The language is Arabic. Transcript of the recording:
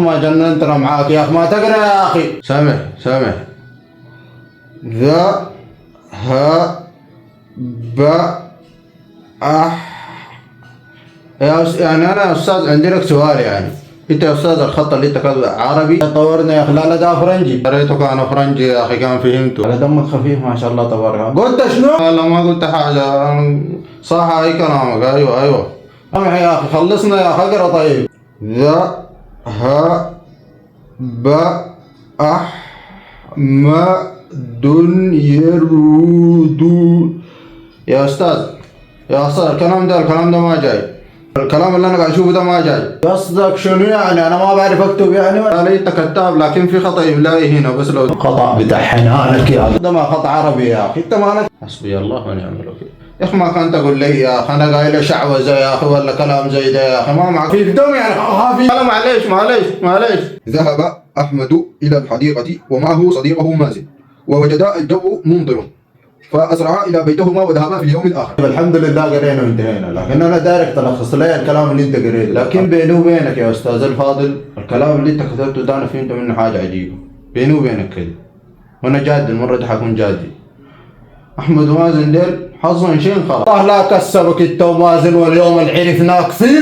ما جننتنا معاك يا اخي، ما تقرا يا اخي. سامح ذا ها ب أح. يعني انا استاذ عندي لك سؤال، يعني انت يا استاذ الخط اللي انت كاتبه عربي طورنا يا اخي. لا ده فرنجي، قريته كان فرنجي يا اخي، كان فهمته. على دمك خفيف ما شاء الله تبارك الله. قلت شنو؟ لا ما قلت حاجه، صح اي كلامك. ايوه سامح يا اخي، خلصنا يا اخي، اقرا طيب. ذا ها ب أح ما دن يرودو. يا استاذ الكلام ده ما جاي. الكلام اللي انا قاعد اشوفه ده ما جاي. قصدك شنو يعني؟ انا ما بعرف اكتب يعني؟ ولا انت كتاب لكن في خطا املائي هنا، بس لو خطا بتاع حنانك يا اخي، ده ما خطا عربي يا اخي، انت مالك. حسبي الله ونعم الوكيل. يا اخي ما كان تقول لي يا اخي انا قايل شعوذه يا اخي ولا كلام زي ده يا اخي، ما معك في دم يعني خافي. لا معليش. ذهب أحمد إلى الحديقة ومعه صديقه مازن، ووجدا الجو ممطر، فأسرعا إلى بيتهما وذهبا في اليوم الآخر. الحمد لله قرينا وانتهينا، لكن انا دايرك تلخص لي الكلام اللي انت قريته. لكن بيني وبينك يا استاذ الفاضل، الكلام اللي انت كتبته ده انا فهمت منه حاجه عجيبه بيني وبينك كده، وانا جاد المره دي حكون جادي. احمد ومازن ديل حظهم شين خلاص. الله لا كسبك انت ومازن، واليوم اللي عرفناك فيه